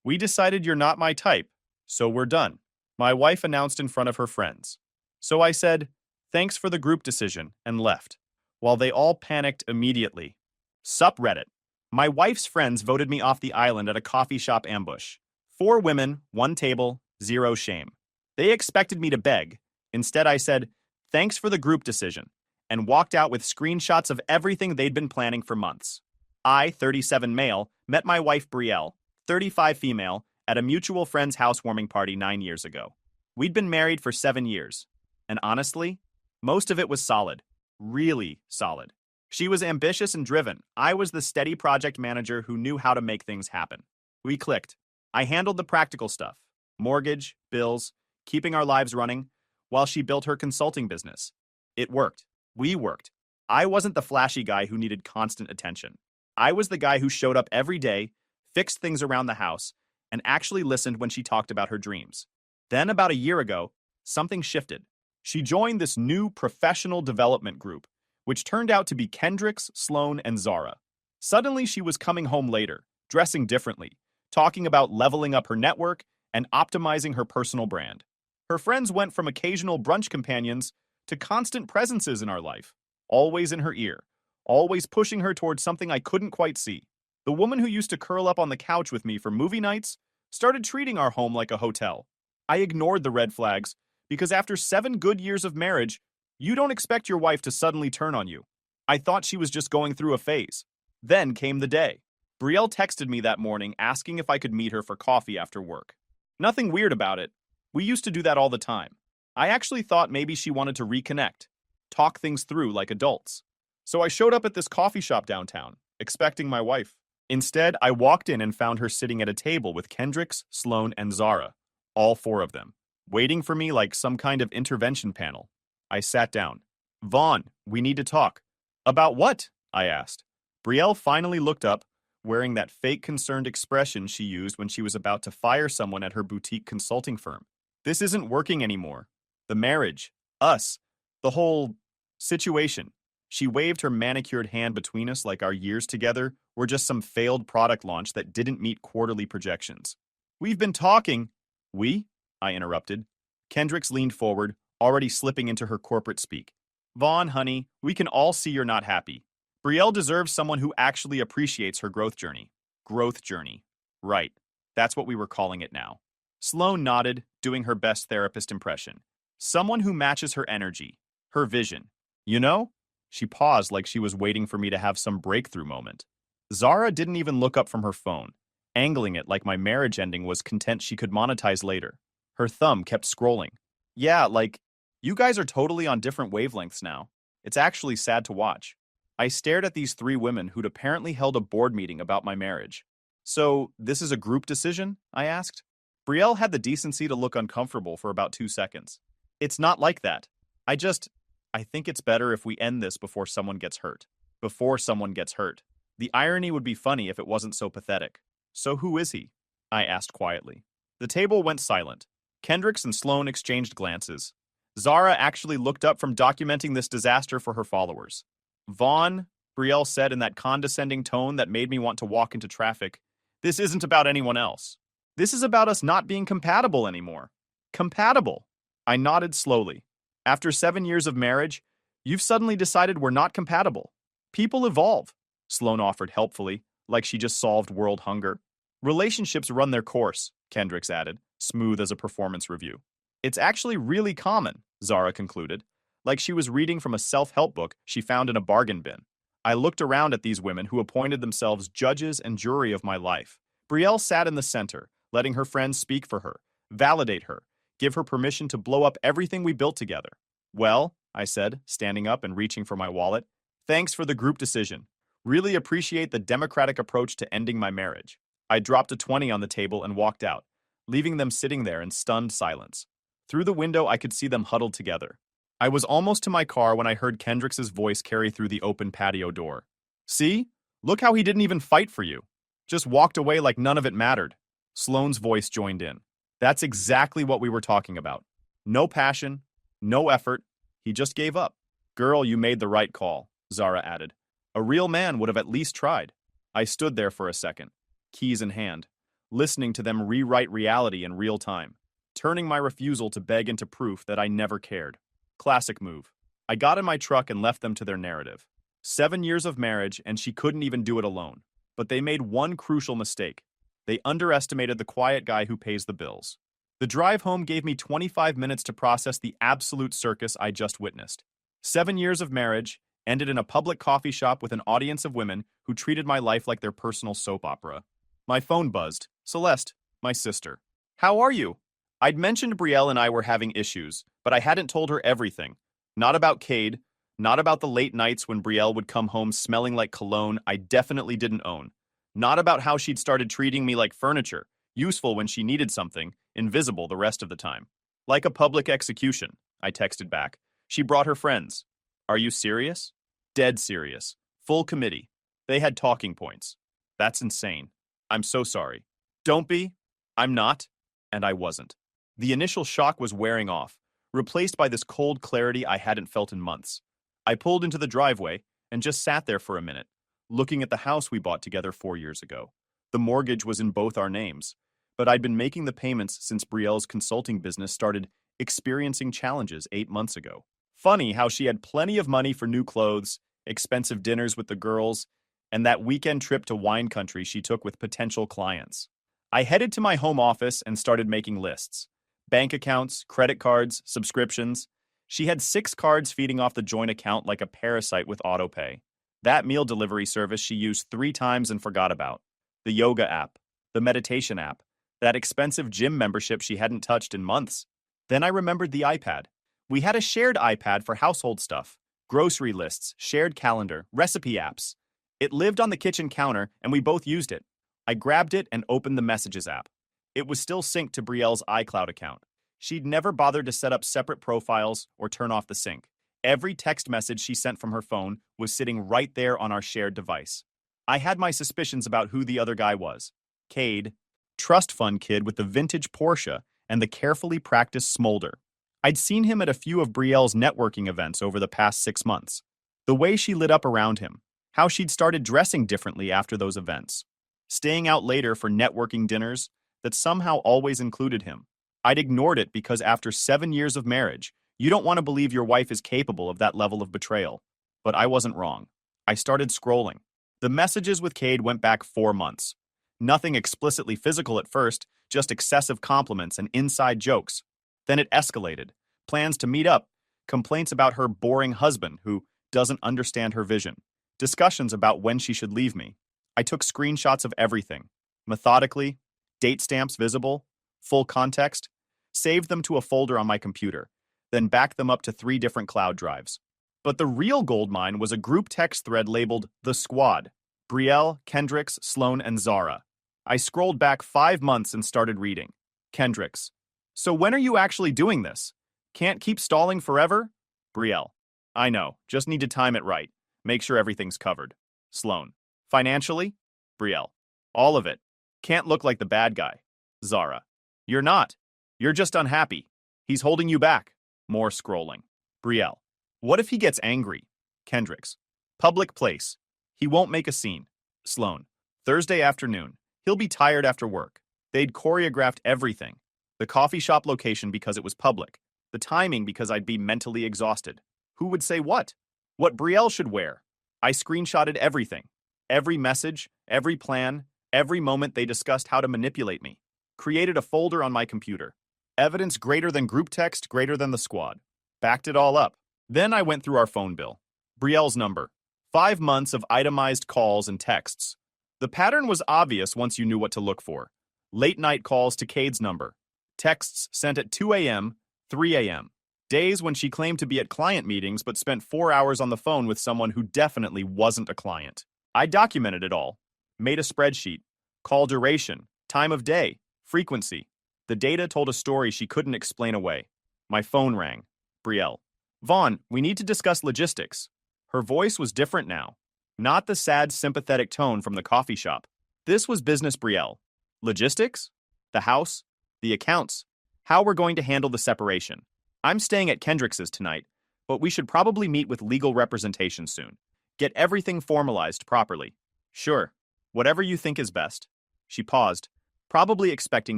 We decided you're not my type, so we're done. My wife announced in front of her friends. So I said, thanks for the group decision, and left, while they all panicked immediately. Subreddit. My wife's friends voted me off the island at a coffee shop ambush. 4 women, 1 table, 0 shame. They expected me to beg. Instead, I said, thanks for the group decision, and walked out with screenshots of everything they'd been planning for months. I, 37 male, met my wife Brielle, 35 female, at a mutual friend's housewarming party 9 years ago. We'd been married for 7 years, and honestly, most of it was solid. Really solid. She was ambitious and driven. I was the steady project manager who knew how to make things happen. We clicked. I handled the practical stuff, mortgage, bills, keeping our lives running, while she built her consulting business. It worked. We worked. I wasn't the flashy guy who needed constant attention. I was the guy who showed up every day, fixed things around the house, and actually listened when she talked about her dreams. Then, about a year ago, something shifted. She joined this new professional development group, which turned out to be Kendricks, Sloan, and Zara. Suddenly, she was coming home later, dressing differently, talking about leveling up her network and optimizing her personal brand. Her friends went from occasional brunch companions to constant presences in our life, always in her ear, always pushing her towards something I couldn't quite see. The woman who used to curl up on the couch with me for movie nights started treating our home like a hotel. I ignored the red flags because after 7 good years of marriage, you don't expect your wife to suddenly turn on you. I thought she was just going through a phase. Then came the day. Brielle texted me that morning asking if I could meet her for coffee after work. Nothing weird about it. We used to do that all the time. I actually thought maybe she wanted to reconnect, talk things through like adults. So I showed up at this coffee shop downtown, expecting my wife. Instead, I walked in and found her sitting at a table with Kendricks, Sloan, and Zara, all 4 of them, waiting for me like some kind of intervention panel. I sat down. Vaughn, we need to talk. About what? I asked. Brielle finally looked up, wearing that fake concerned expression she used when she was about to fire someone at her boutique consulting firm. This isn't working anymore. The marriage, us, the whole situation. She waved her manicured hand between us like our years together were just some failed product launch that didn't meet quarterly projections. We've been talking. We? I interrupted. Kendricks leaned forward, already slipping into her corporate speak. Vaughn, honey, we can all see you're not happy. Brielle deserves someone who actually appreciates her growth journey. Growth journey. Right. That's what we were calling it now. Sloan nodded, doing her best therapist impression. Someone who matches her energy, her vision. You know? She paused like she was waiting for me to have some breakthrough moment. Zara didn't even look up from her phone, angling it like my marriage ending was content she could monetize later. Her thumb kept scrolling. Yeah, like, you guys are totally on different wavelengths now. It's actually sad to watch. I stared at these 3 women who'd apparently held a board meeting about my marriage. So, this is a group decision? I asked. Brielle had the decency to look uncomfortable for about 2 seconds. It's not like that. I think it's better if we end this before someone gets hurt. Before someone gets hurt. The irony would be funny if it wasn't so pathetic. So who is he? I asked quietly. The table went silent. Kendricks and Sloan exchanged glances. Zara actually looked up from documenting this disaster for her followers. Vaughn, Brielle said in that condescending tone that made me want to walk into traffic, this isn't about anyone else. This is about us not being compatible anymore. Compatible. I nodded slowly. After 7 years of marriage, you've suddenly decided we're not compatible. People evolve, Sloan offered helpfully, like she just solved world hunger. Relationships run their course, Kendricks added, smooth as a performance review. It's actually really common, Zara concluded, like she was reading from a self-help book she found in a bargain bin. I looked around at these women who appointed themselves judges and jury of my life. Brielle sat in the center, letting her friends speak for her, validate her, give her permission to blow up everything we built together. Well, I said, standing up and reaching for my wallet, thanks for the group decision. Really appreciate the democratic approach to ending my marriage. I dropped a 20 on the table and walked out, leaving them sitting there in stunned silence. Through the window, I could see them huddled together. I was almost to my car when I heard Kendricks' voice carry through the open patio door. See? Look how he didn't even fight for you. Just walked away like none of it mattered. Sloane's voice joined in. That's exactly what we were talking about. No passion, no effort. He just gave up. Girl, you made the right call, Zara added. A real man would have at least tried. I stood there for a second, keys in hand, listening to them rewrite reality in real time, turning my refusal to beg into proof that I never cared. Classic move. I got in my truck and left them to their narrative. 7 years of marriage, and she couldn't even do it alone. But they made one crucial mistake. They underestimated the quiet guy who pays the bills. The drive home gave me 25 minutes to process the absolute circus I just witnessed. 7 years of marriage ended in a public coffee shop with an audience of women who treated my life like their personal soap opera. My phone buzzed. Celeste, my sister. How are you? I'd mentioned Brielle and I were having issues, but I hadn't told her everything. Not about Cade, not about the late nights when Brielle would come home smelling like cologne I definitely didn't own. Not about how she'd started treating me like furniture, useful when she needed something, invisible the rest of the time. Like a public execution, I texted back. She brought her friends. Are you serious? Dead serious. Full committee. They had talking points. That's insane. I'm so sorry. Don't be. I'm not. And I wasn't. The initial shock was wearing off, replaced by this cold clarity I hadn't felt in months. I pulled into the driveway and just sat there for a minute, looking at the house we bought together 4 years ago. The mortgage was in both our names, but I'd been making the payments since Brielle's consulting business started experiencing challenges 8 months ago. Funny how she had plenty of money for new clothes, expensive dinners with the girls, and that weekend trip to wine country she took with potential clients. I headed to my home office and started making lists. Bank accounts, credit cards, subscriptions. She had 6 cards feeding off the joint account like a parasite with autopay. That meal delivery service she used 3 times and forgot about. The yoga app, the meditation app, that expensive gym membership she hadn't touched in months. Then I remembered the iPad. We had a shared iPad for household stuff, grocery lists, shared calendar, recipe apps. It lived on the kitchen counter and we both used it. I grabbed it and opened the Messages app. It was still synced to Brielle's iCloud account. She'd never bothered to set up separate profiles or turn off the sync. Every text message she sent from her phone was sitting right there on our shared device. I had my suspicions about who the other guy was. Cade, trust fund kid with the vintage Porsche and the carefully practiced smolder. I'd seen him at a few of Brielle's networking events over the past 6 months. The way she lit up around him, how she'd started dressing differently after those events. Staying out later for networking dinners that somehow always included him. I'd ignored it because after 7 years of marriage, you don't want to believe your wife is capable of that level of betrayal. But I wasn't wrong. I started scrolling. The messages with Cade went back 4 months. Nothing explicitly physical at first, just excessive compliments and inside jokes. Then it escalated. Plans to meet up, complaints about her boring husband who doesn't understand her vision, discussions about when she should leave me. I took screenshots of everything, methodically, date stamps visible, full context, saved them to a folder on my computer, then backed them up to 3 different cloud drives. But the real goldmine was a group text thread labeled The Squad, Brielle, Kendricks, Sloan, and Zara. I scrolled back 5 months and started reading. Kendricks. So when are you actually doing this? Can't keep stalling forever? Brielle. I know, just need to time it right. Make sure everything's covered. Sloan. Financially? Brielle. All of it. Can't look like the bad guy. Zara. You're not. You're just unhappy. He's holding you back. More scrolling. Brielle. What if he gets angry? Kendricks. Public place. He won't make a scene. Sloan. Thursday afternoon. He'll be tired after work. They'd choreographed everything. The coffee shop location because it was public. The timing because I'd be mentally exhausted. Who would say what? What Brielle should wear. I screenshotted everything. Every message, every plan, every moment they discussed how to manipulate me. Created a folder on my computer. Evidence greater than group text, greater than the squad. Backed it all up. Then I went through our phone bill. Brielle's number. 5 months of itemized calls and texts. The pattern was obvious once you knew what to look for. Late night calls to Cade's number. Texts sent at 2 a.m., 3 a.m. Days when she claimed to be at client meetings but spent 4 hours on the phone with someone who definitely wasn't a client. I documented it all. Made a spreadsheet. Call duration, time of day, frequency. The data told a story she couldn't explain away. My phone rang. Brielle. Vaughn, we need to discuss logistics. Her voice was different now. Not the sad, sympathetic tone from the coffee shop. This was business Brielle. Logistics? The house? The accounts? How we're going to handle the separation. I'm staying at Kendricks's tonight, but we should probably meet with legal representation soon. Get everything formalized properly. Sure. Whatever you think is best. She paused. probably expecting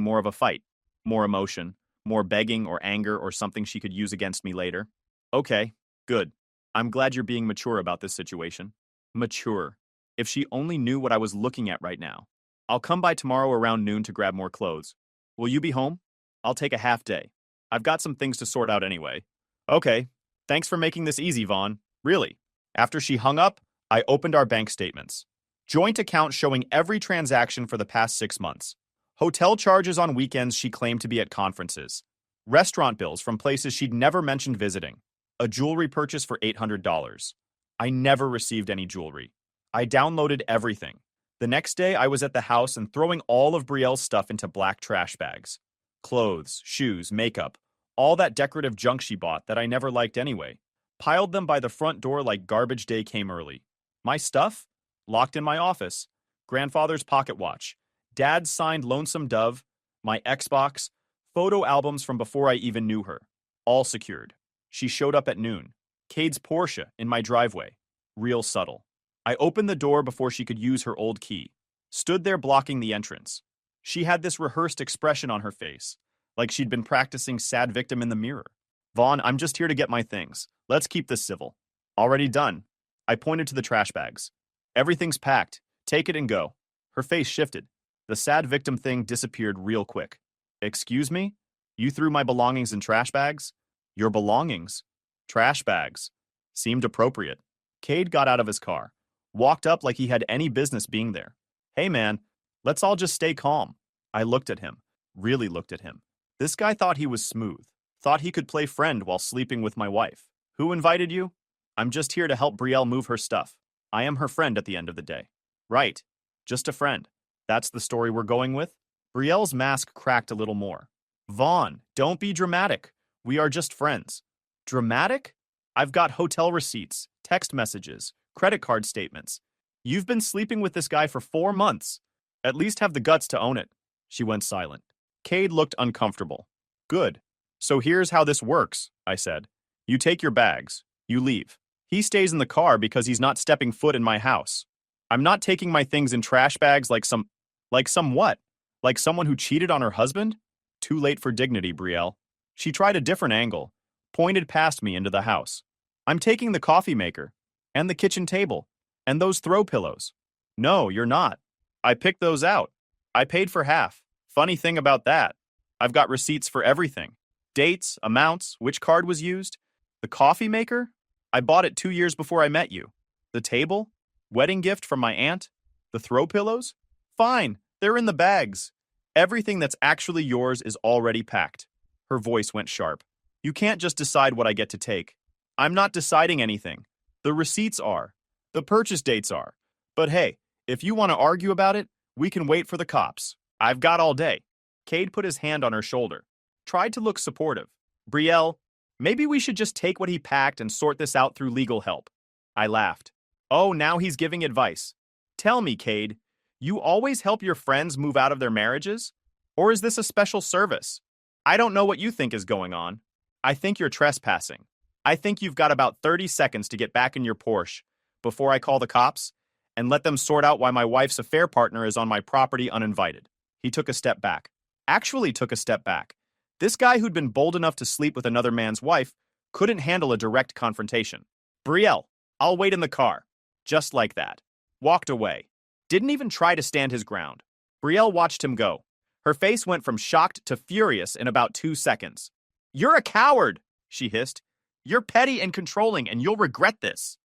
more of a fight, more emotion, more begging or anger or something she could use against me later. Okay, good. I'm glad you're being mature about this situation. Mature. If she only knew what I was looking at right now. I'll come by tomorrow around noon to grab more clothes. Will you be home? I'll take a half day. I've got some things to sort out anyway. Okay. Thanks for making this easy, Vaughn. Really. After she hung up, I opened our bank statements. Joint account showing every transaction for the past 6 months. Hotel charges on weekends she claimed to be at conferences. Restaurant bills from places she'd never mentioned visiting. A jewelry purchase for $800. I never received any jewelry. I downloaded everything. The next day, I was at the house and throwing all of Brielle's stuff into black trash bags. Clothes, shoes, makeup, all that decorative junk she bought that I never liked anyway. Piled them by the front door like garbage day came early. My stuff? Locked in my office. Grandfather's pocket watch. Dad's signed Lonesome Dove. My Xbox. Photo albums from before I even knew her. All secured. She showed up at noon. Cade's Porsche in my driveway. Real subtle. I opened the door before she could use her old key. Stood there blocking the entrance. She had this rehearsed expression on her face, like she'd been practicing sad victim in the mirror. Vaughn, I'm just here to get my things. Let's keep this civil. Already done. I pointed to the trash bags. Everything's packed. Take it and go. Her face shifted. The sad victim thing disappeared real quick. Excuse me? You threw my belongings in trash bags? Your belongings? Trash bags. Seemed appropriate. Cade got out of his car. Walked up like he had any business being there. Hey man, let's all just stay calm. I looked at him. Really looked at him. This guy thought he was smooth. Thought he could play friend while sleeping with my wife. Who invited you? I'm just here to help Brielle move her stuff. I am her friend at the end of the day. Right. Just a friend. That's the story we're going with? Brielle's mask cracked a little more. Vaughn, don't be dramatic. We are just friends. Dramatic? I've got hotel receipts, text messages, credit card statements. You've been sleeping with this guy for 4 months. At least have the guts to own it. She went silent. Cade looked uncomfortable. Good. So here's how this works, I said. You take your bags. You leave. He stays in the car because he's not stepping foot in my house. I'm not taking my things in trash bags like some what? Like someone who cheated on her husband? Too late for dignity, Brielle. She tried a different angle, pointed past me into the house. I'm taking the coffee maker, and the kitchen table, and those throw pillows. No, you're not. I picked those out. I paid for half. Funny thing about that, I've got receipts for everything. Dates, amounts, which card was used. The coffee maker? I bought it 2 years before I met you. The table? Wedding gift from my aunt? The throw pillows? Fine, they're in the bags. Everything that's actually yours is already packed. Her voice went sharp. You can't just decide what I get to take. I'm not deciding anything. The receipts are. The purchase dates are. But hey, if you want to argue about it, we can wait for the cops. I've got all day. Cade put his hand on her shoulder. Tried to look supportive. Brielle, maybe we should just take what he packed and sort this out through legal help. I laughed. Oh, now he's giving advice. Tell me, Cade, you always help your friends move out of their marriages? Or is this a special service? I don't know what you think is going on. I think you're trespassing. I think you've got about 30 seconds to get back in your Porsche before I call the cops and let them sort out why my wife's affair partner is on my property uninvited. He took a step back. Actually took a step back. This guy who'd been bold enough to sleep with another man's wife couldn't handle a direct confrontation. Brielle, I'll wait in the car. Just like that. Walked away. Didn't even try to stand his ground. Brielle watched him go. Her face went from shocked to furious in about 2 seconds. You're a coward, she hissed. You're petty and controlling, and you'll regret this.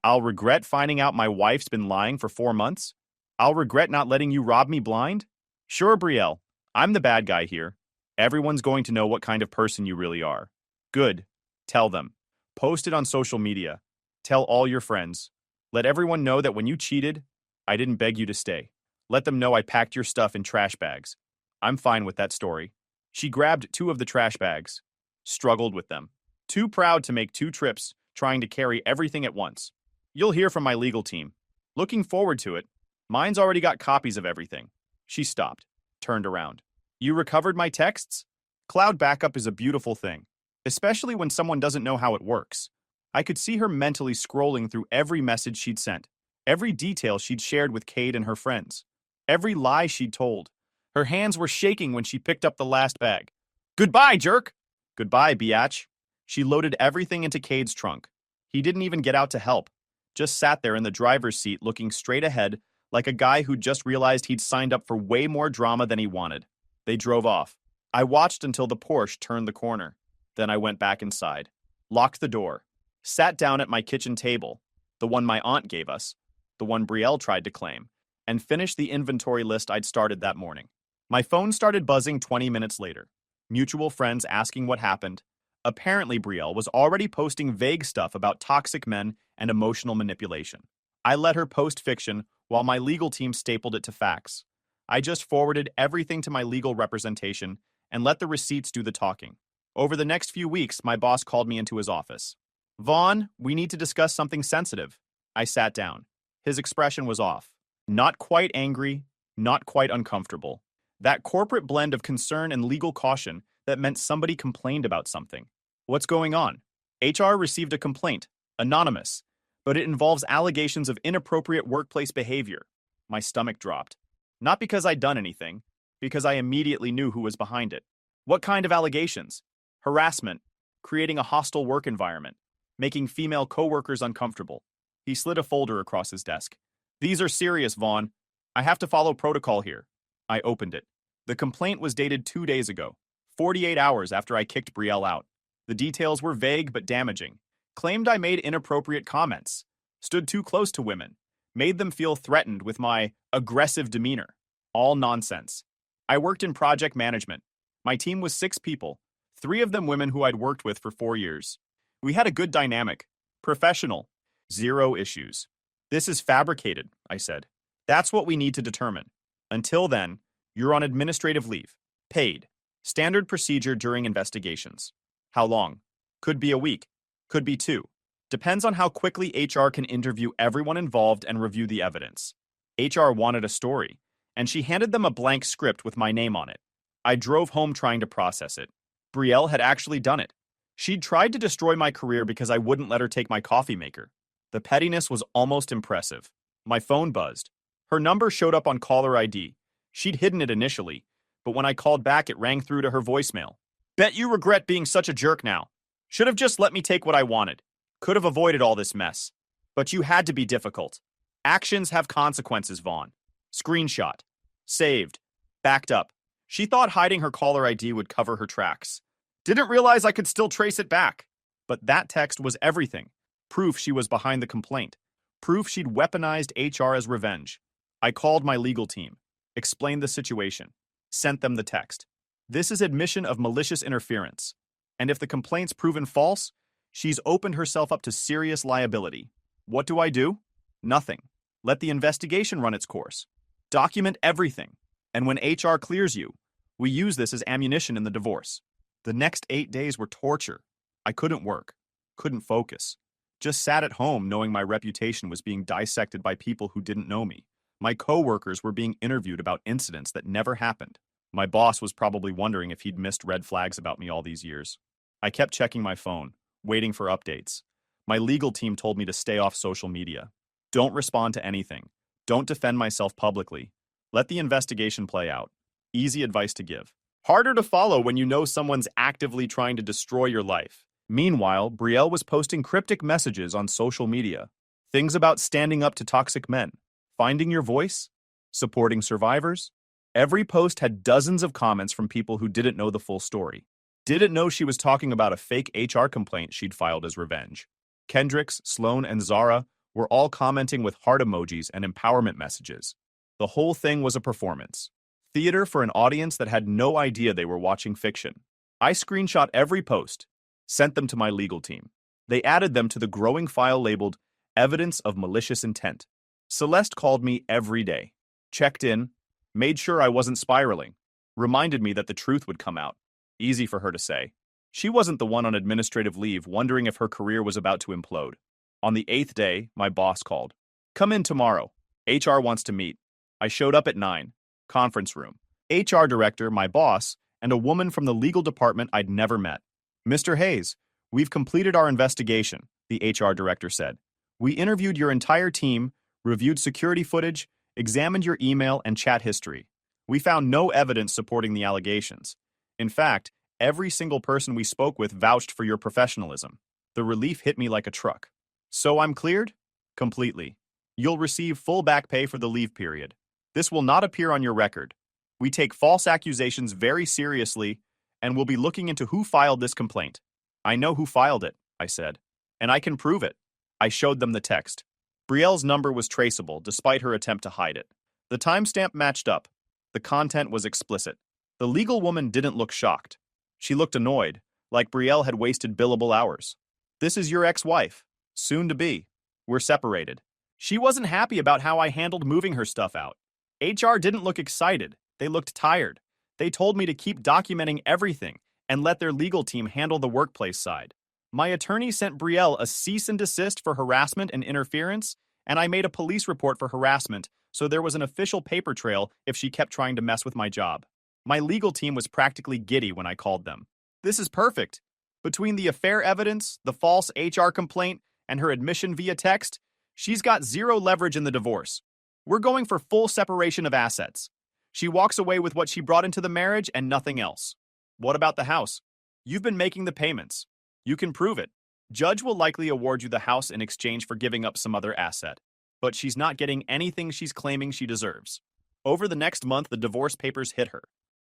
I'll regret finding out my wife's been lying for 4 months? I'll regret not letting you rob me blind? Sure, Brielle. I'm the bad guy here. Everyone's going to know what kind of person you really are. Good. Tell them. Post it on social media. Tell all your friends. Let everyone know that when you cheated, I didn't beg you to stay. Let them know I packed your stuff in trash bags. I'm fine with that story. She grabbed 2 of the trash bags. Struggled with them. Too proud to make 2 trips, trying to carry everything at once. You'll hear from my legal team. Looking forward to it. Mine's already got copies of everything. She stopped. Turned around. You recovered my texts? Cloud backup is a beautiful thing, especially when someone doesn't know how it works. I could see her mentally scrolling through every message she'd sent, every detail she'd shared with Cade and her friends, every lie she'd told. Her hands were shaking when she picked up the last bag. Goodbye, jerk! Goodbye, biatch. She loaded everything into Cade's trunk. He didn't even get out to help, just sat there in the driver's seat looking straight ahead like a guy who just realized he'd signed up for way more drama than he wanted. They drove off. I watched until the Porsche turned the corner. Then I went back inside, locked the door, sat down at my kitchen table, the one my aunt gave us, the one Brielle tried to claim, and finished the inventory list I'd started that morning. My phone started buzzing 20 minutes later. Mutual friends asking what happened. Apparently, Brielle was already posting vague stuff about toxic men and emotional manipulation. I let her post fiction while my legal team stapled it to facts. I just forwarded everything to my legal representation and let the receipts do the talking. Over the next few weeks, my boss called me into his office. Vaughn, we need to discuss something sensitive. I sat down. His expression was off. Not quite angry, not quite uncomfortable. That corporate blend of concern and legal caution that meant somebody complained about something. What's going on? HR received a complaint, anonymous, but it involves allegations of inappropriate workplace behavior. My stomach dropped. Not because I'd done anything, because I immediately knew who was behind it. What kind of allegations? Harassment, creating a hostile work environment, making female coworkers uncomfortable. He slid a folder across his desk. These are serious, Vaughn. I have to follow protocol here. I opened it. The complaint was dated 2 days ago, 48 hours after I kicked Brielle out. The details were vague but damaging. Claimed I made inappropriate comments, stood too close to women, made them feel threatened with my aggressive demeanor. All nonsense. I worked in project management. My team was 6 people, 3 of them women who I'd worked with for 4 years. We had a good dynamic. Professional. 0 issues. This is fabricated, I said. That's what we need to determine. Until then, you're on administrative leave. Paid. Standard procedure during investigations. How long? Could be a week. Could be 2. Depends on how quickly HR can interview everyone involved and review the evidence. HR wanted a story, and she handed them a blank script with my name on it. I drove home trying to process it. Brielle had actually done it. She'd tried to destroy my career because I wouldn't let her take my coffee maker. The pettiness was almost impressive. My phone buzzed. Her number showed up on caller ID. She'd hidden it initially, but when I called back, it rang through to her voicemail. Bet you regret being such a jerk now. Should have just let me take what I wanted. Could have avoided all this mess. But you had to be difficult. Actions have consequences, Vaughn. Screenshot. Saved. Backed up. She thought hiding her caller ID would cover her tracks. Didn't realize I could still trace it back. But that text was everything. Proof she was behind the complaint. Proof she'd weaponized HR as revenge. I called my legal team, explained the situation, sent them the text. This is admission of malicious interference. And if the complaint's proven false, she's opened herself up to serious liability. What do? Nothing. Let the investigation run its course. Document everything. And when HR clears you, we use this as ammunition in the divorce. The next 8 days were torture. I couldn't work, couldn't focus. Just sat at home knowing my reputation was being dissected by people who didn't know me. My coworkers were being interviewed about incidents that never happened. My boss was probably wondering if he'd missed red flags about me all these years. I kept checking my phone, waiting for updates. My legal team told me to stay off social media. Don't respond to anything. Don't defend myself publicly. Let the investigation play out. Easy advice to give. Harder to follow when you know someone's actively trying to destroy your life. Meanwhile, Brielle was posting cryptic messages on social media. Things about standing up to toxic men, finding your voice, supporting survivors. Every post had dozens of comments from people who didn't know the full story. Didn't know she was talking about a fake HR complaint she'd filed as revenge. Kendricks, Sloan, and Zara were all commenting with heart emojis and empowerment messages. The whole thing was a performance. Theater for an audience that had no idea they were watching fiction. I screenshot every post, sent them to my legal team. They added them to the growing file labeled Evidence of Malicious Intent. Celeste called me every day, checked in, made sure I wasn't spiraling, reminded me that the truth would come out. Easy for her to say. She wasn't the one on administrative leave wondering if her career was about to implode. On the 8th day, my boss called. Come in tomorrow. HR wants to meet. I showed up at 9. Conference room. HR director, my boss, and a woman from the legal department I'd never met. Mr. Hayes, we've completed our investigation, the HR director said. We interviewed your entire team, reviewed security footage, examined your email and chat history. We found no evidence supporting the allegations. In fact, every single person we spoke with vouched for your professionalism. The relief hit me like a truck. So I'm cleared? Completely. You'll receive full back pay for the leave period. This will not appear on your record. We take false accusations very seriously and will be looking into who filed this complaint. I know who filed it, I said. And I can prove it. I showed them the text. Brielle's number was traceable, despite her attempt to hide it. The timestamp matched up. The content was explicit. The legal woman didn't look shocked. She looked annoyed, like Brielle had wasted billable hours. This is your ex-wife. Soon to be. We're separated. She wasn't happy about how I handled moving her stuff out. HR didn't look excited. They looked tired. They told me to keep documenting everything and let their legal team handle the workplace side. My attorney sent Brielle a cease and desist for harassment and interference, and I made a police report for harassment, so there was an official paper trail if she kept trying to mess with my job. My legal team was practically giddy when I called them. This is perfect. Between the affair evidence, the false HR complaint, and her admission via text, she's got zero leverage in the divorce. We're going for full separation of assets. She walks away with what she brought into the marriage and nothing else. What about the house? You've been making the payments. You can prove it. Judge will likely award you the house in exchange for giving up some other asset. But she's not getting anything she's claiming she deserves. Over the next month, the divorce papers hit her.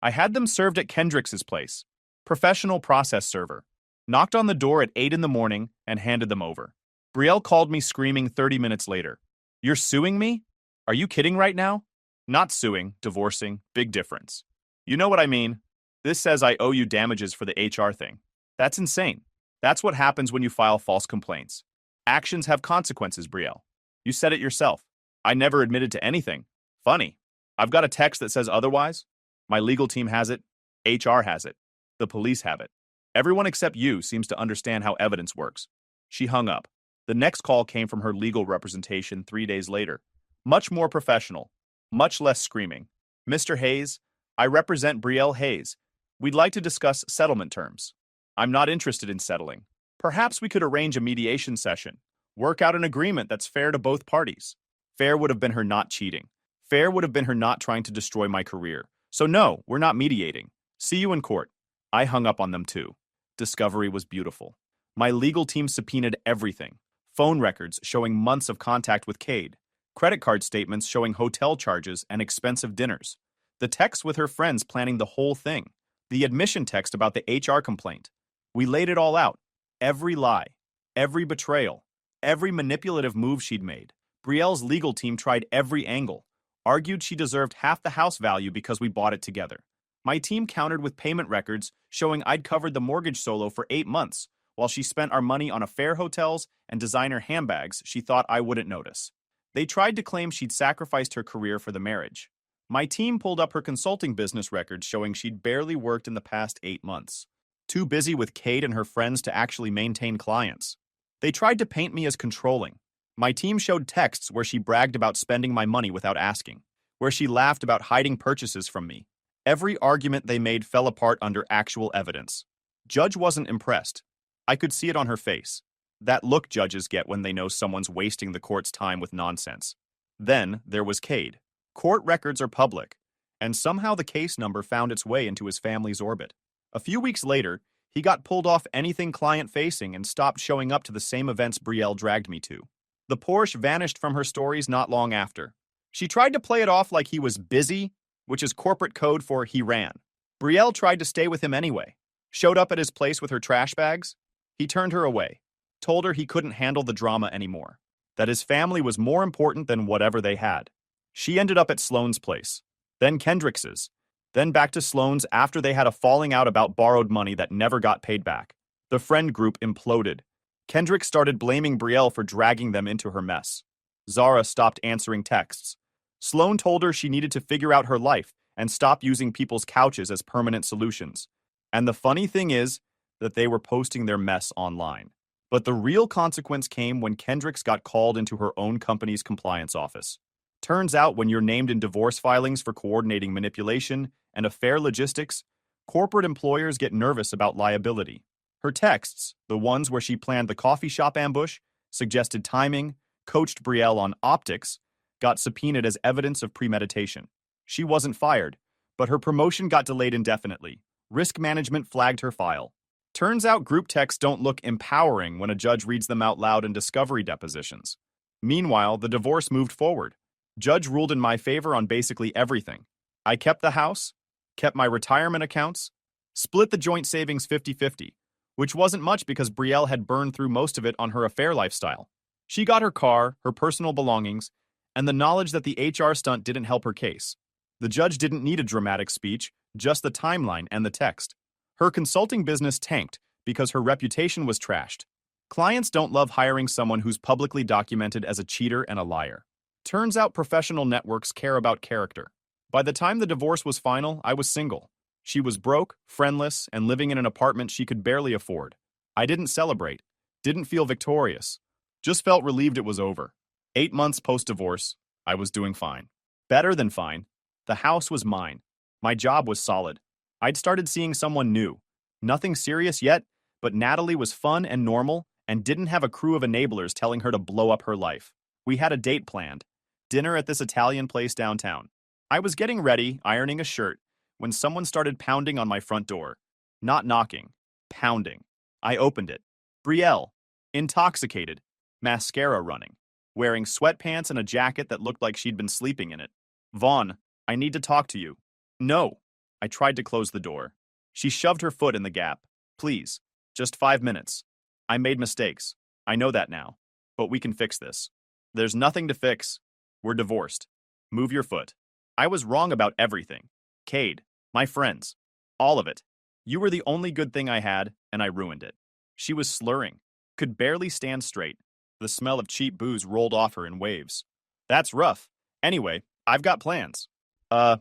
I had them served at Kendrick's place. Professional process server. Knocked on the door at 8 in the morning and handed them over. Brielle called me screaming 30 minutes later. You're suing me? Are you kidding right now? Not suing, divorcing, big difference. You know what I mean? This says I owe you damages for the HR thing. That's insane. That's what happens when you file false complaints. Actions have consequences, Brielle. You said it yourself. I never admitted to anything. Funny. I've got a text that says otherwise. My legal team has it. HR has it. The police have it. Everyone except you seems to understand how evidence works. She hung up. The next call came from her legal representation 3 days later. Much more professional. Much less screaming. Mr. Hayes, I represent Brielle Hayes. We'd like to discuss settlement terms. I'm not interested in settling. Perhaps we could arrange a mediation session. Work out an agreement that's fair to both parties. Fair would have been her not cheating. Fair would have been her not trying to destroy my career. So no, we're not mediating. See you in court. I hung up on them too. Discovery was beautiful. My legal team subpoenaed everything. Phone records showing months of contact with Cade. Credit card statements showing hotel charges and expensive dinners. The texts with her friends planning the whole thing. The admission text about the HR complaint. We laid it all out. Every lie. Every betrayal. Every manipulative move she'd made. Brielle's legal team tried every angle. Argued she deserved half the house value because we bought it together. My team countered with payment records showing I'd covered the mortgage solo for 8 months, while she spent our money on affair hotels and designer handbags she thought I wouldn't notice. They tried to claim she'd sacrificed her career for the marriage. My team pulled up her consulting business records showing she'd barely worked in the past 8 months. Too busy with Kate and her friends to actually maintain clients. They tried to paint me as controlling. My team showed texts where she bragged about spending my money without asking, where she laughed about hiding purchases from me. Every argument they made fell apart under actual evidence. Judge wasn't impressed. I could see it on her face. That look judges get when they know someone's wasting the court's time with nonsense. Then there was Cade. Court records are public, and somehow the case number found its way into his family's orbit. A few weeks later, he got pulled off anything client-facing and stopped showing up to the same events Brielle dragged me to. The Porsche vanished from her stories not long after. She tried to play it off like he was busy, which is corporate code for he ran. Brielle tried to stay with him anyway. Showed up at his place with her trash bags. He turned her away. Told her he couldn't handle the drama anymore. That his family was more important than whatever they had. She ended up at Sloane's place. Then Kendricks's. Then back to Sloane's after they had a falling out about borrowed money that never got paid back. The friend group imploded. Kendrick started blaming Brielle for dragging them into her mess. Zara stopped answering texts. Sloane told her she needed to figure out her life and stop using people's couches as permanent solutions. And the funny thing is that they were posting their mess online. But the real consequence came when Kendricks got called into her own company's compliance office. Turns out when you're named in divorce filings for coordinating manipulation and affair logistics, corporate employers get nervous about liability. Her texts, the ones where she planned the coffee shop ambush, suggested timing, coached Brielle on optics, got subpoenaed as evidence of premeditation. She wasn't fired, but her promotion got delayed indefinitely. Risk management flagged her file. Turns out group texts don't look empowering when a judge reads them out loud in discovery depositions. Meanwhile, the divorce moved forward. Judge ruled in my favor on basically everything. I kept the house, kept my retirement accounts, split the joint savings 50-50, which wasn't much because Brielle had burned through most of it on her affair lifestyle. She got her car, her personal belongings, and the knowledge that the HR stunt didn't help her case. The judge didn't need a dramatic speech, just the timeline and the text. Her consulting business tanked because her reputation was trashed. Clients don't love hiring someone who's publicly documented as a cheater and a liar. Turns out professional networks care about character. By the time the divorce was final, I was single. She was broke, friendless, and living in an apartment she could barely afford. I didn't celebrate, didn't feel victorious, just felt relieved it was over. 8 months post-divorce, I was doing fine. Better than fine. The house was mine. My job was solid. I'd started seeing someone new. Nothing serious yet, but Natalie was fun and normal and didn't have a crew of enablers telling her to blow up her life. We had a date planned. Dinner at this Italian place downtown. I was getting ready, ironing a shirt, when someone started pounding on my front door. Not knocking. Pounding. I opened it. Brielle. Intoxicated. Mascara running. Wearing sweatpants and a jacket that looked like she'd been sleeping in it. Vaughn, I need to talk to you. No. I tried to close the door. She shoved her foot in the gap. Please. Just 5 minutes. I made mistakes. I know that now. But we can fix this. There's nothing to fix. We're divorced. Move your foot. I was wrong about everything. Cade, my friends, all of it. You were the only good thing I had, and I ruined it. She was slurring, could barely stand straight. The smell of cheap booze rolled off her in waves. That's rough. Anyway, I've got plans.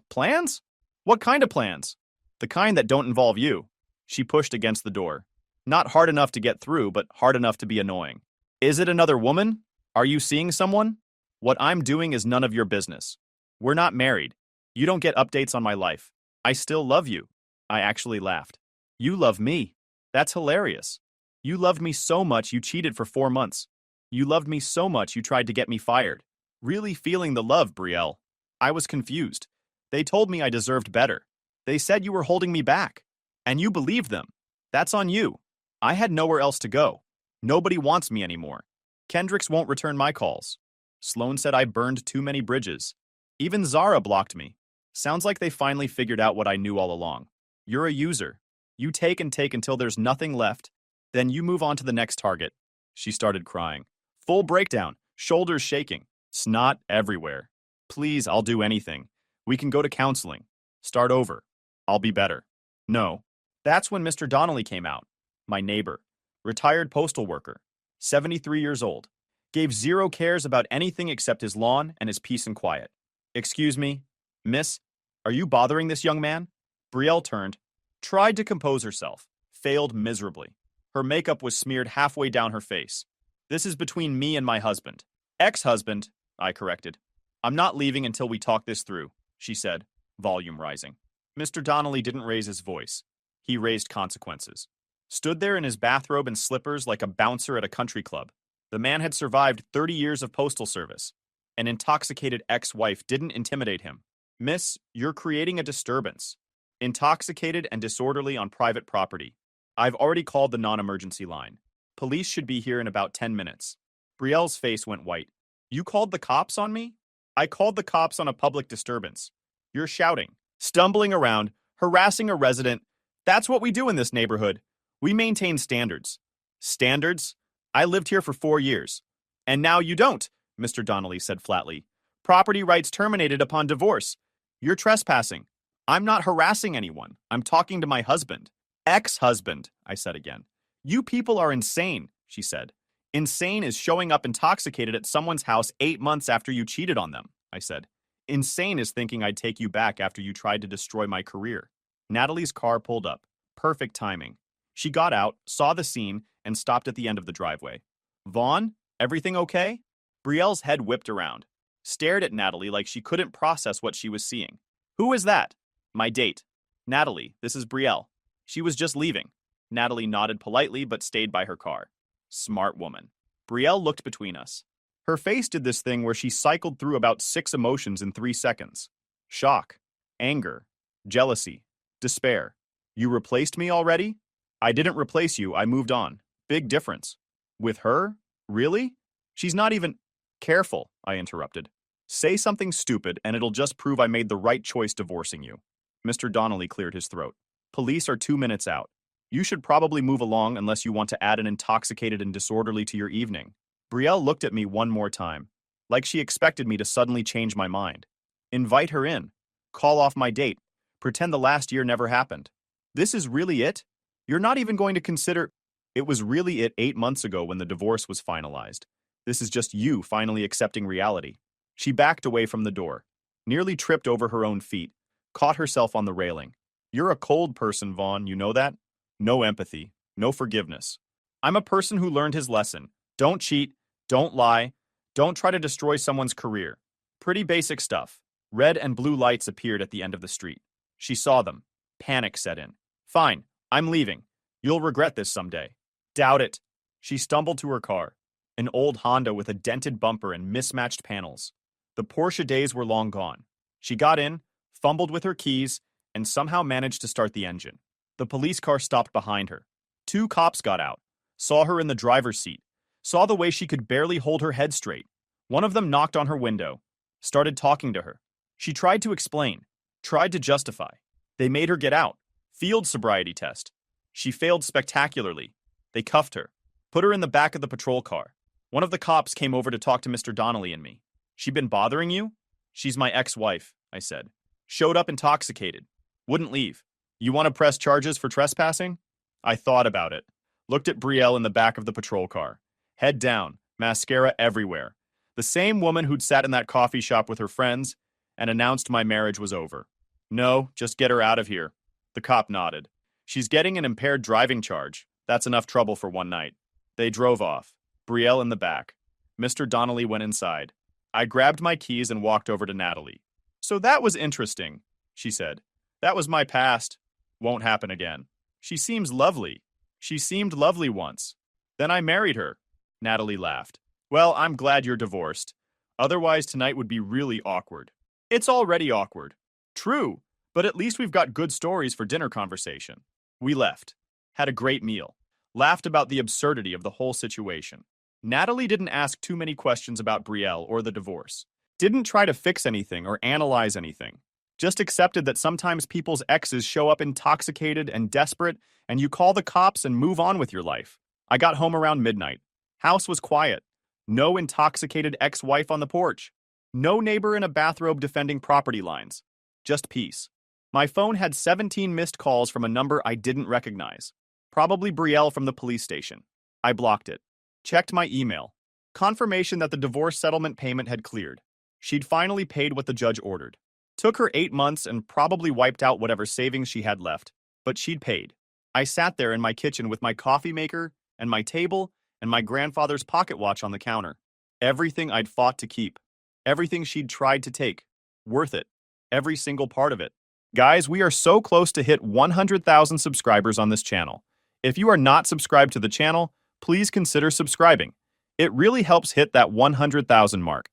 Plans? What kind of plans? The kind that don't involve you. She pushed against the door. Not hard enough to get through, but hard enough to be annoying. Is it another woman? Are you seeing someone? What I'm doing is none of your business. We're not married. You don't get updates on my life. I still love you. I actually laughed. You love me. That's hilarious. You loved me so much you cheated for 4 months. You loved me so much you tried to get me fired. Really feeling the love, Brielle. I was confused. They told me I deserved better. They said you were holding me back. And you believed them. That's on you. I had nowhere else to go. Nobody wants me anymore. Kendricks won't return my calls. Sloan said I burned too many bridges. Even Zara blocked me. Sounds like they finally figured out what I knew all along. You're a user. You take and take until there's nothing left. Then you move on to the next target. She started crying. Full breakdown, shoulders shaking, snot everywhere. Please, I'll do anything. We can go to counseling. Start over. I'll be better. No. That's when Mr. Donnelly came out. My neighbor. Retired postal worker. 73 years old. Gave zero cares about anything except his lawn and his peace and quiet. Excuse me, miss, are you bothering this young man? Brielle turned, tried to compose herself, failed miserably. Her makeup was smeared halfway down her face. This is between me and my husband. Ex-husband, I corrected. I'm not leaving until we talk this through, she said, volume rising. Mr. Donnelly didn't raise his voice. He raised consequences. Stood there in his bathrobe and slippers like a bouncer at a country club. The man had survived 30 years of postal service. An intoxicated ex-wife didn't intimidate him. Miss, you're creating a disturbance. Intoxicated and disorderly on private property. I've already called the non-emergency line. Police should be here in about 10 minutes. Brielle's face went white. You called the cops on me? I called the cops on a public disturbance. You're shouting, stumbling around, harassing a resident. That's what we do in this neighborhood. We maintain standards. Standards? I lived here for 4 years. And now you don't, Mr. Donnelly said flatly. Property rights terminated upon divorce. You're trespassing. I'm not harassing anyone. I'm talking to my husband. Ex-husband, I said again. You people are insane, she said. Insane is showing up intoxicated at someone's house 8 months after you cheated on them, I said. Insane is thinking I'd take you back after you tried to destroy my career. Natalie's car pulled up. Perfect timing. She got out, saw the scene, and stopped at the end of the driveway. Vaughn, everything okay? Brielle's head whipped around, stared at Natalie like she couldn't process what she was seeing. Who is that? My date. Natalie, this is Brielle. She was just leaving. Natalie nodded politely but stayed by her car. Smart woman. Brielle looked between us. Her face did this thing where she cycled through about 6 emotions in 3 seconds. Shock, anger, Jealousy. Despair. You replaced me already? I didn't replace you, I moved on. Big difference. With her? Really? She's not even... Careful, I interrupted. Say something stupid and it'll just prove I made the right choice divorcing you. Mr. Donnelly cleared his throat. Police are 2 minutes out. You should probably move along unless you want to add an intoxicated and disorderly to your evening. Brielle looked at me one more time, like she expected me to suddenly change my mind. Invite her in. Call off my date. Pretend the last year never happened. This is really it? You're not even going to consider... It was really it 8 months ago when the divorce was finalized. This is just you finally accepting reality. She backed away from the door, nearly tripped over her own feet, caught herself on the railing. You're a cold person, Vaughn, you know that? No empathy, no forgiveness. I'm a person who learned his lesson. Don't cheat, don't lie, don't try to destroy someone's career. Pretty basic stuff. Red and blue lights appeared at the end of the street. She saw them. Panic set in. Fine, I'm leaving. You'll regret this someday. Doubt it. She stumbled to her car. An old Honda with a dented bumper and mismatched panels. The Porsche days were long gone. She got in, fumbled with her keys, and somehow managed to start the engine. The police car stopped behind her. 2 cops got out, saw her in the driver's seat, saw the way she could barely hold her head straight. One of them knocked on her window, started talking to her. She tried to explain, tried to justify. They made her get out. Field sobriety test. She failed spectacularly. They cuffed her, put her in the back of the patrol car. One of the cops came over to talk to Mr. Donnelly and me. She been bothering you? She's my ex-wife, I said. Showed up intoxicated. Wouldn't leave. You want to press charges for trespassing? I thought about it. Looked at Brielle in the back of the patrol car. Head down, mascara everywhere. The same woman who'd sat in that coffee shop with her friends and announced my marriage was over. No, just get her out of here. The cop nodded. She's getting an impaired driving charge. That's enough trouble for one night. They drove off. Brielle in the back. Mr. Donnelly went inside. I grabbed my keys and walked over to Natalie. So that was interesting, she said. That was my past. Won't happen again. She seems lovely. She seemed lovely once. Then I married her. Natalie laughed. Well, I'm glad you're divorced. Otherwise, tonight would be really awkward. It's already awkward. True, but at least we've got good stories for dinner conversation. We left. Had a great meal. Laughed about the absurdity of the whole situation. Natalie didn't ask too many questions about Brielle or the divorce. Didn't try to fix anything or analyze anything. Just accepted that sometimes people's exes show up intoxicated and desperate, and you call the cops and move on with your life. I got home around midnight. House was quiet. No intoxicated ex-wife on the porch. No neighbor in a bathrobe defending property lines. Just peace. My phone had 17 missed calls from a number I didn't recognize. Probably Brielle from the police station. I blocked it. Checked my email. Confirmation that the divorce settlement payment had cleared. She'd finally paid what the judge ordered. Took her 8 months and probably wiped out whatever savings she had left, but she'd paid. I sat there in my kitchen with my coffee maker and my table and my grandfather's pocket watch on the counter. Everything I'd fought to keep. Everything she'd tried to take. Worth it. Every single part of it. Guys, we are so close to hit 100,000 subscribers on this channel. If you are not subscribed to the channel, please consider subscribing. It really helps hit that 100,000 mark.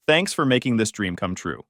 Thanks for making this dream come true.